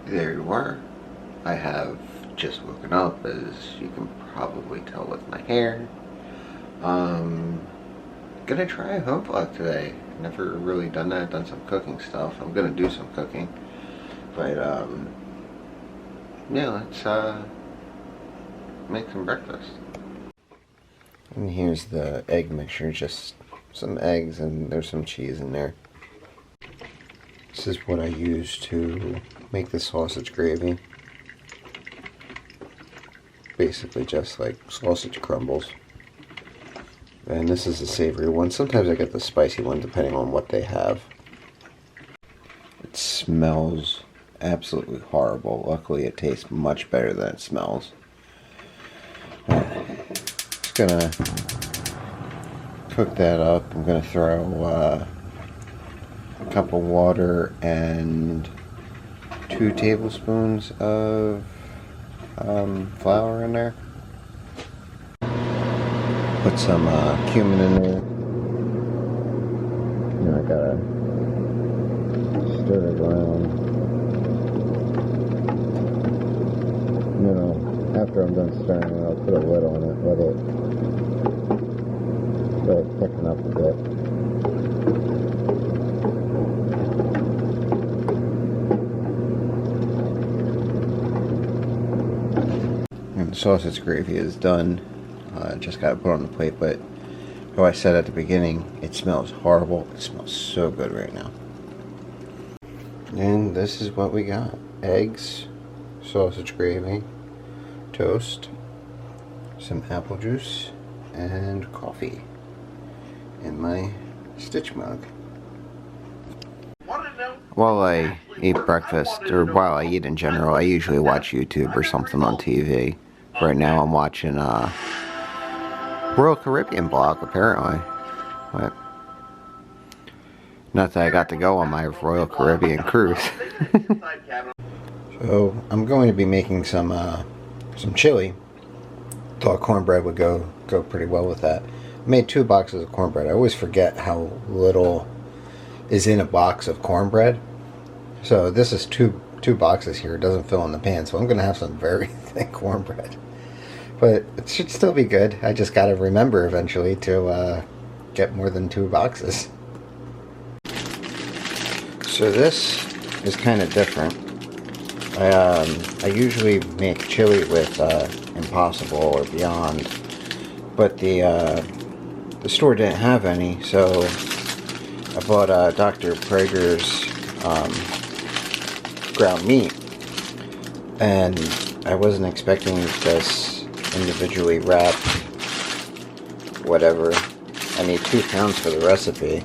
There you are. I have just woken up, as you can probably tell with my hair. Gonna try a home vlog today. Never really done that, done some cooking stuff. I'm gonna do some cooking. But, yeah, let's, make some breakfast. And here's the egg mixture, just some eggs and there's some cheese in there. This is what I use to make the sausage gravy. Basically just like sausage crumbles. And this is a savory one. Sometimes I get the spicy one depending on what they have. It smells absolutely horrible. Luckily it tastes much better than it smells. Just gonna cook that up. I'm gonna throw a cup of water and 2 tablespoons of flour in there. Put some cumin in there. And I gotta stir it around. And then after I'm done stirring it, I'll put a lid on it, let it thicken up a bit. And the sausage gravy is done. Just got to put on the plate, but how I said at the beginning, it smells horrible. It smells so good right now. And this is what we got. Eggs, sausage gravy, toast, some apple juice, and coffee in my Stitch mug. While I eat breakfast, or while I eat in general, I usually watch YouTube or something on TV. Right now I'm watching Royal Caribbean vlog, apparently. But not that I got to go on my Royal Caribbean cruise. So I'm going to be making some chili. Thought cornbread would go pretty well with that. I made 2 boxes of cornbread. I always forget how little is in a box of cornbread. So this is two boxes here. It doesn't fill in the pan, so I'm going to have some very thick cornbread. But it should still be good. I just got to remember eventually to get more than 2 boxes. So this is kind of different. I usually make chili with Impossible or Beyond, but the store didn't have any, so I bought Dr. Praeger's ground meat, and I wasn't expecting this individually wrapped whatever. I need 2 pounds for the recipe,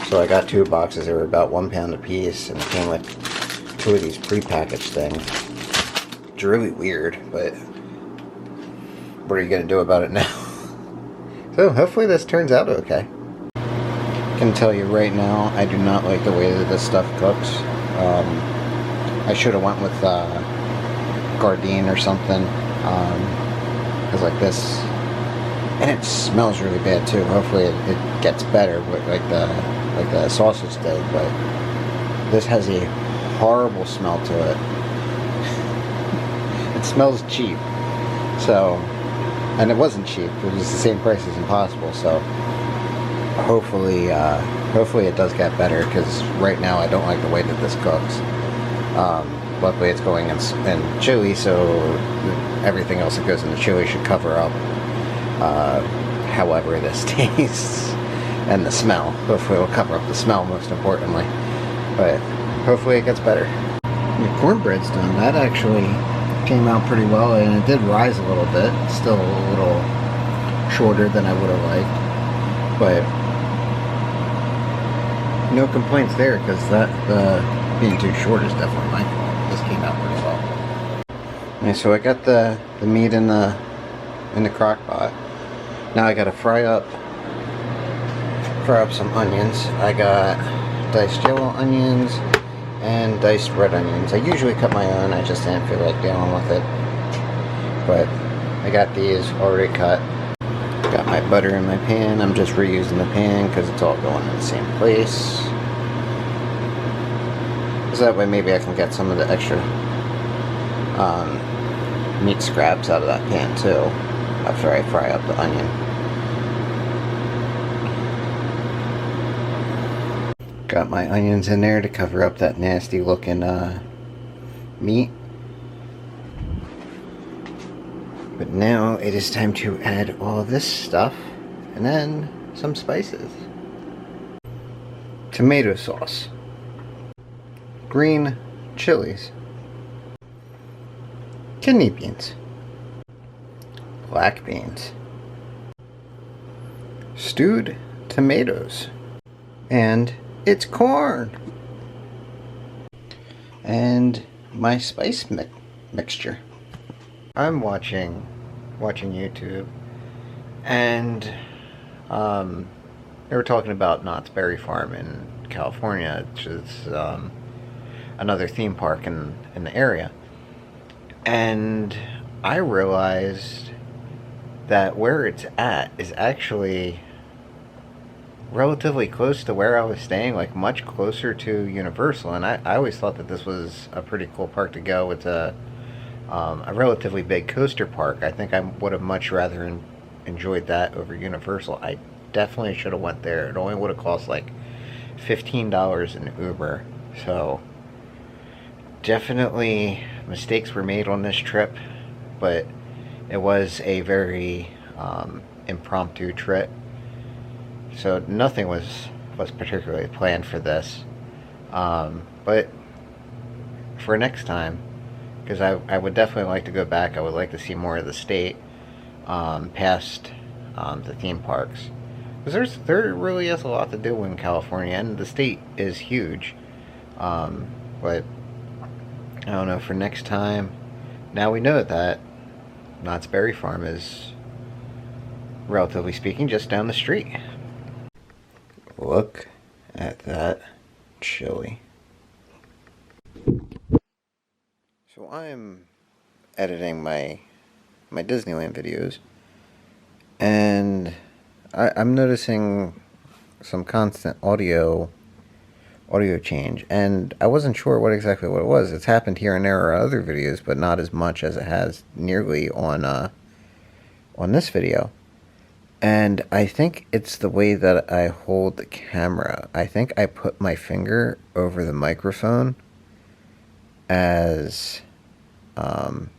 so I got 2 boxes. They were about 1 pound a piece, and it came with 2 of these pre-packaged things. It's really weird, but what are you gonna do about it now? So hopefully this turns out okay. I can tell you right now, I do not like the way that this stuff cooks. I should have went with Gardein or something, because like this, and it smells really bad too. Hopefully it gets better with like the sausage did, but this has a horrible smell to it. It smells cheap, so, and it wasn't cheap. It was the same price as Impossible, so hopefully it does get better, because right now I don't like the way that this cooks. Luckily it's going in chili, so everything else that goes in the chili should cover up however this tastes, and the smell. Hopefully it'll cover up the smell, most importantly, but hopefully it gets better. The cornbread's done. That actually came out pretty well, and it did rise a little bit. It's still a little shorter than I would have liked, but no complaints there, because that being too short is definitely my fault. This came out pretty well. Okay, so I got the meat in the crock pot. Now I gotta fry up some onions. I got diced yellow onions and diced red onions. I usually cut my own, I just didn't feel like dealing with it. But I got these already cut. Got my butter in my pan. I'm just reusing the pan because it's all going in the same place. So that way maybe I can get some of the extra meat scraps out of that pan too, after I fry up the onion. Got my onions in there to cover up that nasty looking meat. But now it is time to add all this stuff and then some spices. Tomato sauce, green chilies, kidney beans, black beans, stewed tomatoes, and it's corn, and my spice mixture. I'm watching YouTube, and they were talking about Knott's Berry Farm in California, which is another theme park in the area. And I realized that where it's at is actually relatively close to where I was staying, like much closer to Universal. And I always thought that this was a pretty cool park to go. It's a relatively big coaster park. I think I would have much rather enjoyed that over Universal. I definitely should have went there. It only would have cost like $15 in Uber. So definitely mistakes were made on this trip, but it was a very impromptu trip. So nothing was particularly planned for this. But for next time, because I would definitely like to go back. I would like to see more of the state past the theme parks. Because there really is a lot to do in California, and the state is huge. But I don't know, for next time, now we know that Knott's Berry Farm is, relatively speaking, just down the street. Look at that chili. So I'm editing my Disneyland videos, and I'm noticing some constant audio change, and I wasn't sure what exactly what it was. It's happened here and there on other videos, but not as much as it has nearly on this video. And I think it's the way that I hold the camera. I think I put my finger over the microphone as I'm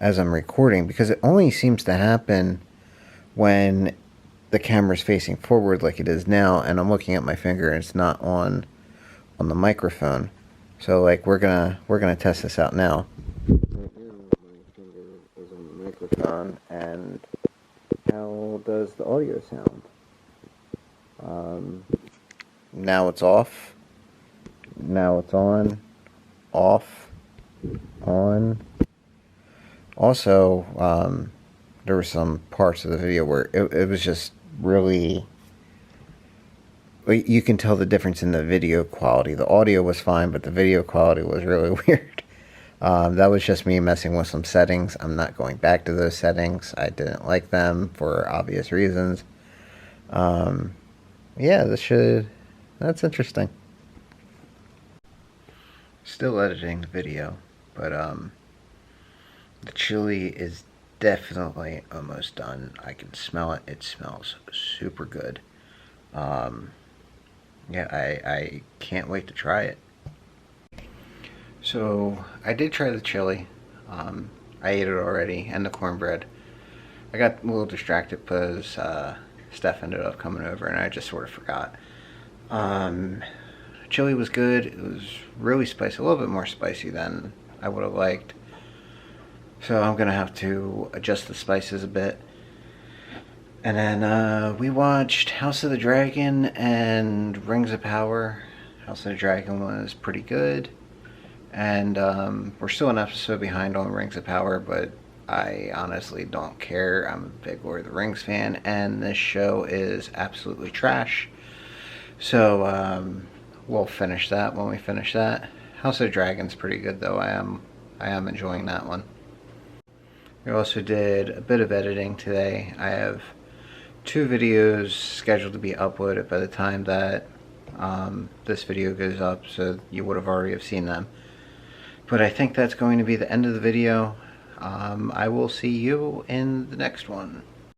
recording, because it only seems to happen when the camera's facing forward like it is now, and I'm looking at my finger and it's not on the microphone. So like we're gonna test this out now. Right now my finger is on the microphone, and how does the audio sound? Now it's off. Now it's on. Off. On. Also, there were some parts of the video where it was just really... You can tell the difference in the video quality. The audio was fine, but the video quality was really weird. That was just me messing with some settings. I'm not going back to those settings. I didn't like them for obvious reasons. Yeah, that's interesting. Still editing the video, but the chili is definitely almost done. I can smell it. It smells super good. Yeah, I can't wait to try it. So I did try the chili. I ate it already, and the cornbread. I got a little distracted because Steph ended up coming over, and I just sort of forgot. Chili was good. It was really spicy, a little bit more spicy than I would have liked. So I'm gonna have to adjust the spices a bit. And then we watched House of the Dragon and Rings of Power. House of the Dragon was pretty good. And we're still an episode behind on Rings of Power, but I honestly don't care. I'm a big Lord of the Rings fan, and this show is absolutely trash. So we'll finish that when we finish that. House of the Dragon's pretty good though. I am enjoying that one. We also did a bit of editing today. I have 2 videos scheduled to be uploaded by the time that this video goes up, so you would have already have seen them. But I think that's going to be the end of the video. I will see you in the next one.